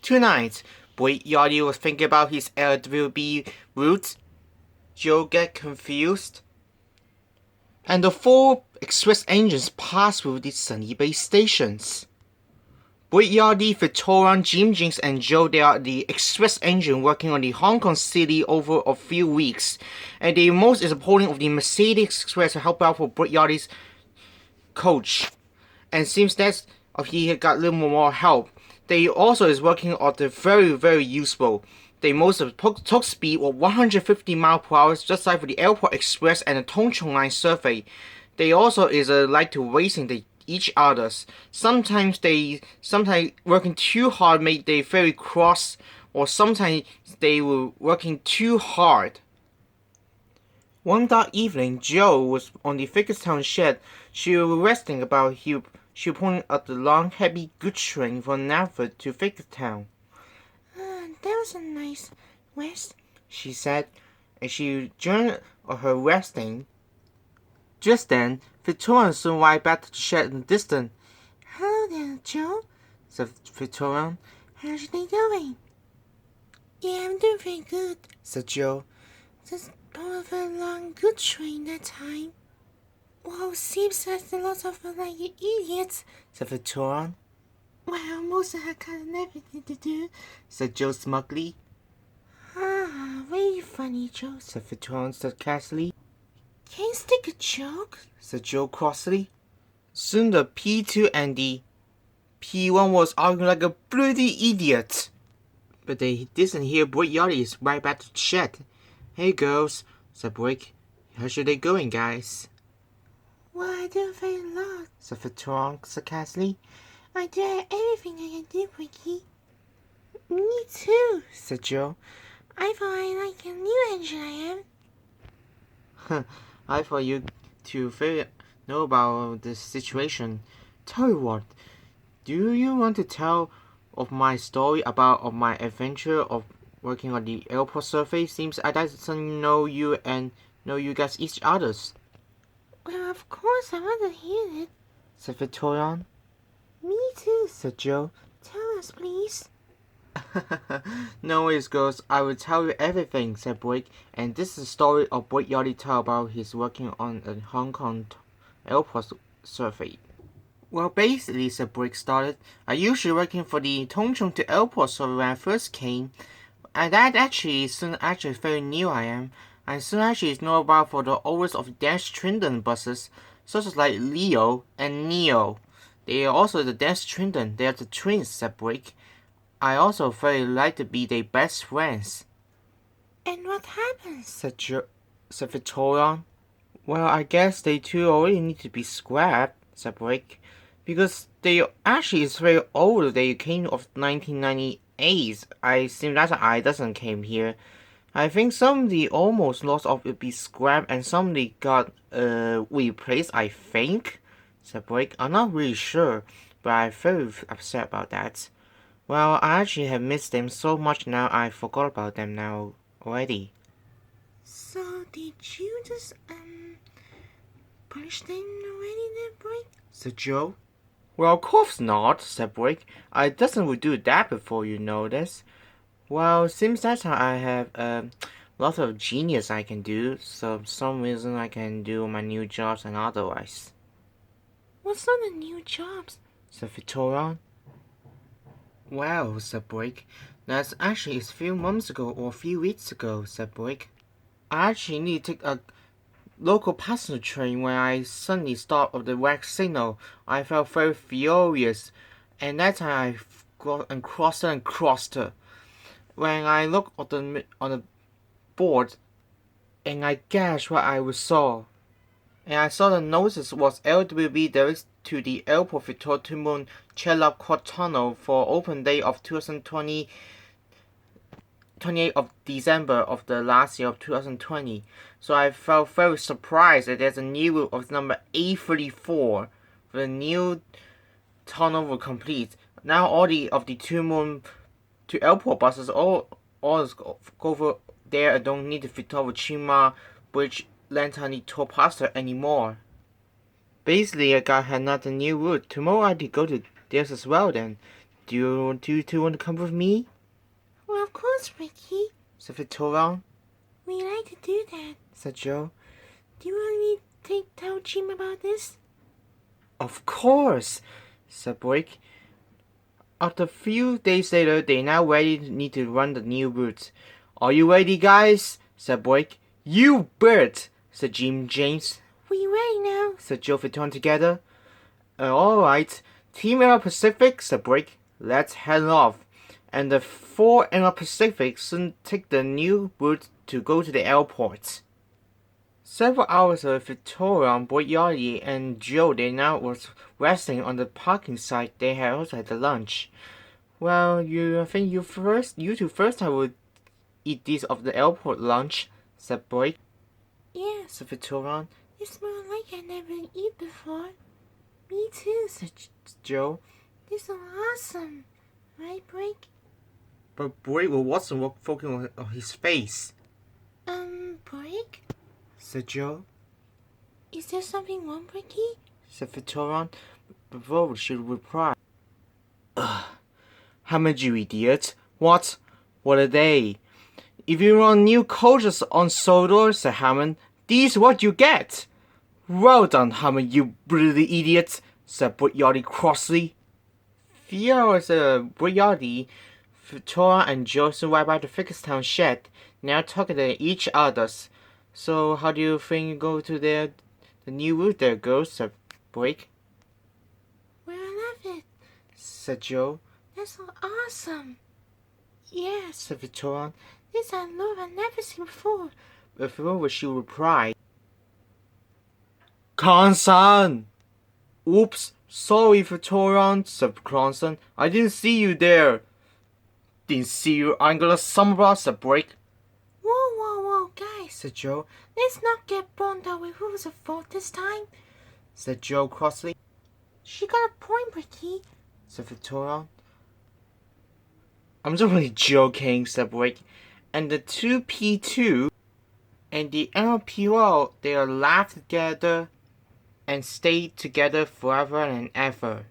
Tonight, Brick Yardley was thinking about his LWB route. Jo get confused, and the 4 express engines pass through the Sunny Bay stations. Brick Yardley, Victorion, Jinx, and Jo, they are the express engine working on the Hong Kong city over a few weeks, and the most is supporting of the Mercedes Express to help out for Brick Yardley's coach. And seems that he got a little more help. They also is working on the very useful. They most of top speed of 150 mph, just like for the Airport Express and the Tung Chung Line survey. They also is like to racing each others. Sometimes working too hard make they very cross, or sometimes they were working too hard. One dark evening, Jo was on the Vicarstown shed. She was resting about she pointed at the long, heavy goods train from Narford to Victortown. That was a nice rest, she said, as she joined her resting. Just then, Victorion soon right back to the shed in the distance. "Hello there, Jo," said Victorion. "How's your day going?" "Yeah, I'm doing very good," said Jo. "Just pulled a very long goods train that time." "Well, seems there's a lot of idiots," said Victorion. "Well, most of them had everything to do," said Jo smugly. Very funny, Jo," said Victorion sarcastically. "Can you stick a joke?" said Jo crossly. Soon the P2 and the P1 was arguing like a bloody idiot. But they didn't hear Brick Yardley's right back to the shed. "Hey girls," said Brick. "How's your day going, guys?" "Well, I do very lot," said Victorion sarcastically. "I do everything I can do, Bricky." "Me too," said Jo. "I thought I like a new engine I am." I thought you two know about this situation. Tell you what, do you want to tell of my story about my adventure of working on the airport survey? Seems I doesn't know you and know you guys each others. "Well, of course I want to hear it," said Victorion. "Me too," said Jo. "Tell us, please." "No worries, girls. I will tell you everything," said Brick. And this is the story of Brick Yardley tell about his working on a Hong Kong airport survey. "Well, basically," said Brick started, "I usually working for the Tung Chung to airport survey when I first came. And that actually very new I am. I soon actually know about for the owners of Dash Trindon buses, such as like Leo and Neo. They are also the Dash Trindon. They are the twins," said Brick. "I also very like to be their best friends." "And what happens?" said Victorion. "Well, I guess they two already need to be scrapped," said Brick, "because they actually is very old. They came of 1998. I seem that I doesn't came here. I think some of the almost lost of it be scrapped and some of the got replaced, I think," said Brick. "I'm not really sure, but I'm very upset about that. Well, I actually have missed them so much now I forgot about them now already." "So did you just punish them already then, Brick?" said Jo. "Well, of course not," said Brick. "I doesn't do that before you know this. Well, seems that I have a lot of genius I can do, so some reason I can do my new jobs and otherwise." "What sort of new jobs?" said Victorion. "Well," said Brick, "that's actually a few months ago or a few weeks ago," said Brick. "I actually need to take a local passenger train when I suddenly stopped at the red signal. I felt very furious, and that time I got and crossed her. When I looked on the board, and I gasped what I saw. And I saw the notice was LWB directs to the Airport Victoria to Moon Chelap Court Tunnel for open day of 2020, 28th of December of the last year of 2020. So I felt very surprised that there's a new route of number 834. The new tunnel will complete. Now all of the Two Moon to airport buses all go over there and don't need the Victoria Chima Bridge Lantani toll plaster anymore. Basically, I got another new route. Tomorrow I have to go to theirs as well then. Do you two want to come with me? Well, of course, Ricky. Said Victorion. We like to do that. Said Jo. Do you want me to tell Jim about this? Of course, said Brick. After a few days later, they now need to run the new route. Are you ready, guys? Said Brick. You bet, said James. We ready now? Said Jo Victorion together. Alright, Team NL Pacific, said Brick. Let's head off. And the 4 NL Pacific soon take the new route to go to the airport. Several hours of Victorion, Brick Yardley, and Jo, they now was resting on the parking site. They had also had the lunch. Well, I think you two first I would eat these of the airport lunch, said Brick. Yes, Said Victorion. it smells like I never eat before. Me too, Said Jo. This is awesome. Right, Brick? But Brick wasn't focusing on his face, Brick? said Jo. Is there something wrong, Bricky? Said Victorion. Before she replied. Haven't you, idiot? What? What are they? If you run new coaches on Sodor, said Hammond, this is what you get. Well done, Hammond, you bloody idiot, said Brick Yardley crossly. Few hours Brick Yardley, Victorion and Jo soon right by the Vicarstown shed, now talking to each other. So how do you think you go to the new route there, girls? Said Brick. Well, I love it. Said Jo. That's so awesome. Yes, Said Victorion. this I love I've never seen before. Before she replied, Clarkson! Oops, sorry, Victorion, said Clarkson. I didn't see you there. Didn't see you, I'm gonna summer, said Brick, Whoa, guys. said Jo. Let's not get burned out with who's at fault this time. Said Jo crossly, She got a point, Bricky. said Victorion. I'm just only joking, said Brick. And the 2P2 and the LPL, they are laughed together and stayed together forever and ever.